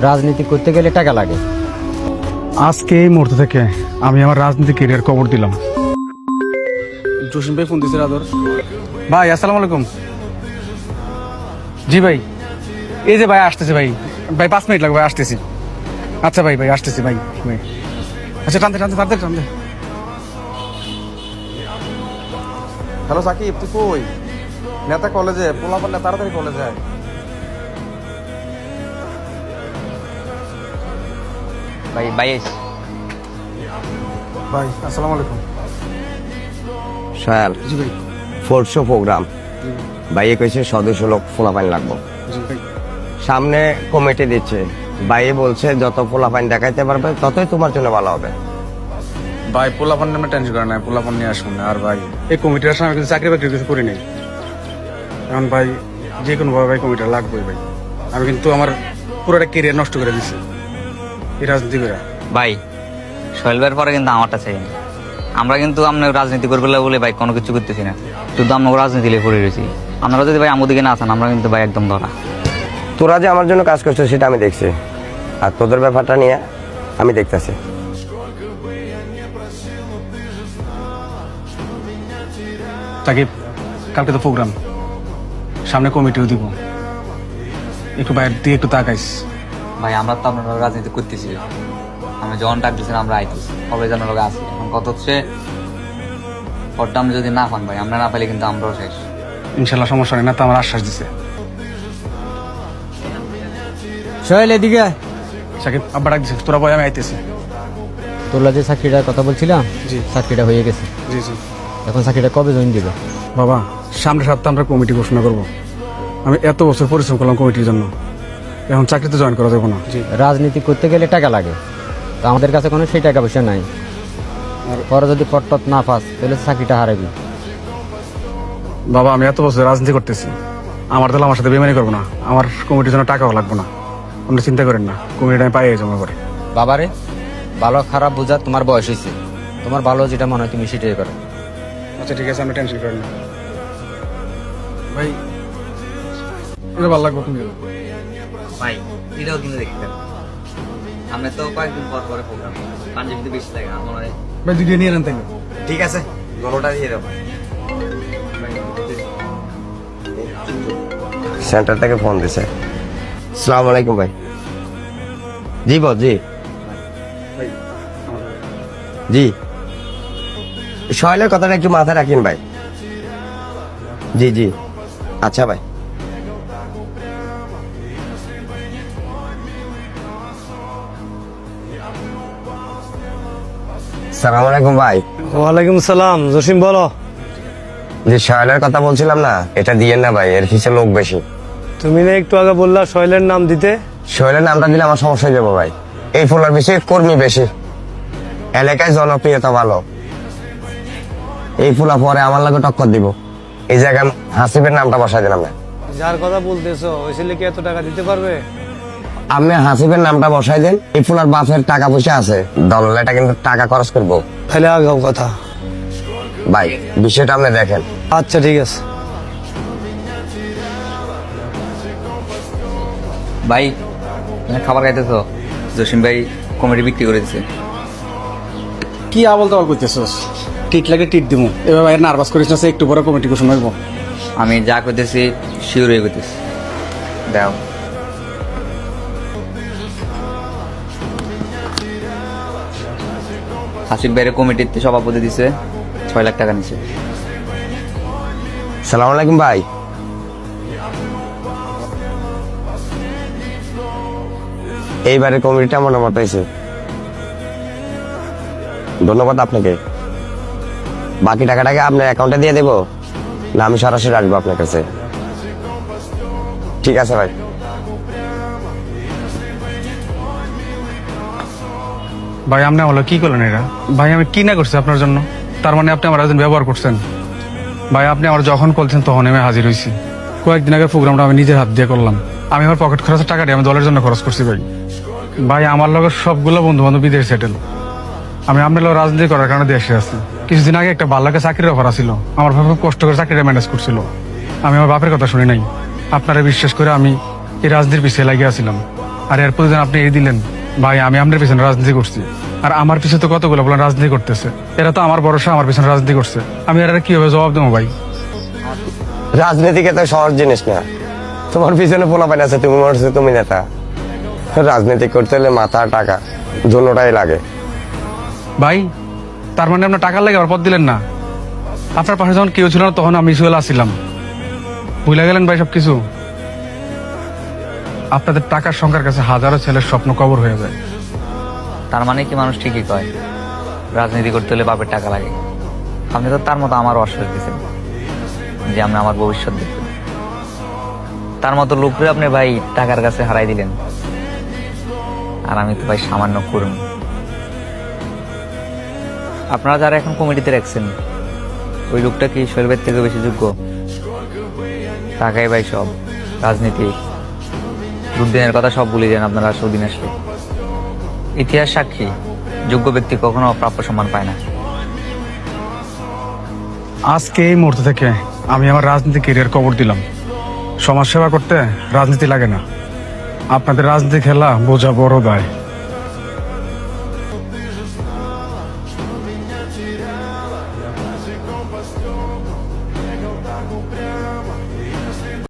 রাজনীতি করতে গেলে টাকা লাগে। আজকে এই মুহূর্ত থেকে আমি আমার রাজনীতি ক্যারিয়ার কবর দিলাম। জসিম ভাই ফোন দিছে আদর ভাই। আসসালামু আলাইকুম। জি ভাই, এই যে ভাই আসতেছে ভাই। ভাই 5 মিনিট লাগবে, ভাই আসতেছি। আচ্ছা ভাই, ভাই আসতেছি ভাই। আচ্ছা টানতে টানতে টানতে টানতে। হ্যালো সাকিব, তুই কই? নেতা কলেজে, পোলাপান না, তাড়াতাড়ি কলেজে আয়। ভাই বাইশ ভাই আসসালামু আলাইকুম। সোহেল, জি ভাই। 400 প্রোগ্রাম বাইয়ে কইছে সদস্য লোক ফোলাপাইন লাগবো। জি ভাই। সামনে কমিটি দিচ্ছে, বাইয়ে বলছে যত ফোলাপাইন দেখাইতে পারবে ততই তোমার জন্য ভালো হবে। ভাই পোলাপান নামে টেনশন করে না, পোলাপান নিয়ে আসুন না। আর ভাই এই কমিটির আসলে আমি কিন্তু চাকরি বাকরি কিছু করি নাই। এখন ভাই যে কোনো ভাবে ভাই কমিটি লাগবে ভাই। আমি কিন্তু আমার পুরোটা ক্যারিয়ার নষ্ট করে দিচ্ছি এই রাজনীতি করে। ভাই সোহেল ভাইয়ের পরে কিন্তু আমারটা চাই না। আমরা কিন্তু আপনার রাজনীতি করবে বলে ভাই কোনো কিছু করতেছি না, শুধু আমরা রাজনীতি লিয়ে পড়ে রয়েছি। আপনারা যদি ভাই আমাদের দিকে না আসেন, আমরা কিন্তু ভাই একদম ধরা। তোরা যে আমার জন্য কাজ করছিস সেটা আমি দেখছি, আর তোদের ব্যাপারটা নিয়ে আমি দেখতেছি। সাকিব, কালকে তো প্রোগ্রাম, সামনে কমিটিও দিব, একটু বাইরে দিয়ে একটু তাকাইস। ভাই আমরা তো আপনারা রাজনীতি করতেছি, আমি যখন ডাক দিচ্ছেন আমরা আইতেছি, সবাই যেন লোক আসি। এখন কত হচ্ছে পরটা আমরা যদি না পান ভাই, আমরা না পাইলে কিন্তু আমরাও শেষ। ইনশাল্লাহ সমস্যা নেই, না তো আমার আশ্বাস দিছে। সোহেল এদিকে। সাকিব আব্বা ডাক দিছে, তোরা বয় আমি আইতেছি। তোলা যে চাকরিটার কথা বলছিলাম, জি। চাকরিটা হয়ে গেছে। জি জি। এখন চাকরিটা কবে জয়েন দিবে? বাবা, সামনের সপ্তাহে আমরা কমিটি ঘোষণা করব। আমি এত বছর পরিশ্রম করলাম কমিটির জন্য, এখন চাকরিতে জয়েন করা যাবে না। জি। রাজনীতি করতে গেলে টাকা লাগে, তো আমাদের কাছে কোনো সেই টাকা পয়সা নাই। আর পরে যদি পট্টত না পাস তাহলে চাকরিটা হারাবি। বাবা, আমি এত বছর রাজনীতি করতেছি, আমার দল আমার সাথে বেমানি করবো না। আমার কমিটির জন্য টাকাও লাগবে না, আপনি চিন্তা করেন না। কমিটিটা আমি পাই যাবো এবার। বাবারে, ভালো খারাপ বোঝা তোমার বয়স হয়েছে, তোমার ভালো যেটা মনে হয় তুমি সেটাই করো। আচ্ছা ঠিক আছে, আপনি টেনশন করেন না ভাই। এটা ভালো লাগবে তুমি। ভাই এটাও কিন্তু দেখতে আমরা তো কয়েকদিন পর পরে প্রোগ্রাম পাঞ্জাবিতে বেশি লাগে আমার। ভাই দুইটা নিয়ে নেন তাইলে। ঠিক আছে, গলোটা দিয়ে দেবো। সেন্টার থেকে ফোন দিছে। আসসালামু আলাইকুম ভাই। জি বস। জি জি, সোহেলের কথাটা একটু মাথায় রাখেন ভাই। জি জি, আচ্ছা ভাই। সালাম আলাইকুম ভাই। ওয়ালাইকুম সালাম। জসিম বলো। যে সোহেলের কথা বলছিলাম না, এটা দিয়েন না ভাই, এর পিছিয়ে লোক বেশি। তুমি না একটু আগে বললা সোহেলের নাম দিতে? সোহেলের নামটা দিলে আমার সমস্যা হয়ে যাবো ভাই। এই ফুলার বেশি কর্মী বেশি, এলাকায় জনপ্রিয়তা ভালো। এই ফুলা পরে আমার লাগে টক্কর দিব। এই জায়গায় হাসিবের নামটা বসাই দিলাম না। যার কথা বলতেছো ওই ছেলে কি এত টাকা দিতে পারবে? আপনি হাসিবের নামটা বসাই দেন। এই ফুলার বাপের টাকা পয়সা আছে, দলটা কিন্তু টাকা খরচ করবো তাহলে আগাও কথা। ভাই। বিষয়টা আপনি দেখেন। আচ্ছা ঠিক আছে। ভাই তুমি খাবার খাইতেছো? জসিম ভাই কমিটি বিক্রি করে দিচ্ছে। কি আবল তাবল করতেছস? টিট লাগে টিট দিমু। এবার ভাই নার্ভাস করিস না, একটু পরে কমিটি ঘোষণা করবো। আমি যা করতেছি শিওর হয়ে করতেছি। দাও। হাসিব ভাইয়ের কমিটিতে সভাপতি দিছে, 6 লাখ টাকা নিছে। সালাম আলাইকুম ভাই। এইবারে কমিটিটা মনে মতো হয়েছে, ধন্যবাদ আপনাকে। বাকি টাকাটাকে আপনার অ্যাকাউন্টে দিয়ে দেবো না আমি সরাসরি আসবো আপনার কাছে? ঠিক আছে ভাই। ভাই আপনি আমার কি করলেন এটা? ভাই আমি কি না করছি আপনার জন্য? তার মানে আপনি আমার একজন ব্যবহার করছেন। ভাই আপনি আমার যখন বলছেন তখন আমি হাজির হয়েছি। কয়েকদিন আগে প্রোগ্রামটা আমি নিজের হাত দিয়ে করলাম। আমি আমার পকেট খরচের টাকাটি আমি দলের জন্য খরচ করছি ভাই। ভাই আমার লোকের সবগুলো বন্ধু বান্ধব বিদেশে সেটেল। আমি আপনার লোক রাজনীতি করার কারণে দেশে আছি। কিছুদিন আগে একটা ভালো লাগে চাকরির অফার ছিল, আমার ভাবে খুব কষ্ট করে চাকরিটা ম্যানেজ করছিল। আমি আমার বাপের কথা শুনি নাই, আপনারা বিশ্বাস করে আমি এই রাজনীতির পিছিয়ে লাগিয়েছিলাম। আর এর প্রতিদিন আপনি এই দিলেন। ভাই আমি আপনার পিছনে রাজনীতি করছি, আর আমার পিছনে তো কতগুলো বলেন রাজনীতি করতেছে। এরা তো আমার ভরসা, আমার পিছনে রাজনীতি করছে। আমি এরা কিভাবে জবাব দেবো ভাই? রাজনীতি তো সহজ জিনিস না। তোমার পিছনে পোলাপান আছে, তুমি মনে হচ্ছে তুমি নেতা। রাজনীতি করতে হলে মাথা টাকা দুটোটাই লাগে। ভাই তার মানে আপনার টাকার লাগে আবার পদ দিলেন না? আপনার পাশে যখন কেউ ছিল না তখন আমি সুয়েল আসছিলাম, ভুলে গেলেন ভাই সবকিছু? আপনাদের টাকার সংখ্যার কাছে হাজারো ছেলের স্বপ্ন কবর হয়ে যায়। তার মানে কি মানুষ ঠিকই কয় রাজনীতি করতে হলে বাপের টাকা লাগে? আপনি তো তার মতো আমার অশ্বাস দিচ্ছেন যে আপনি আমার ভবিষ্যৎ দেখবেন। তার মতো লোকরে আপনি ভাই টাকার কাছে হারাই দিলেন, আর আমি তো ভাই সামান্য করুন। আপনারা যারা এখন কমিটিতে রাখছেন, ওই লোকটা কি শৈলবের থেকে বেশি যোগ্য? টাকাই ভাই সব, রাজনীতি, দুর্দিনের কথা সব ভুলে যান আপনারা সুদিন আসলে। ইতিহাস সাক্ষী, যোগ্য ব্যক্তি কখনো প্রাপ্য সম্মান পায় না। আজকে এই মুহূর্ত থেকে আমি আমার রাজনীতি ক্যারিয়ার কবর দিলাম। সমাজ সেবা করতে রাজনীতি লাগে না। আপনাদের রাজনীতি খেলা বোঝা বড় দায়।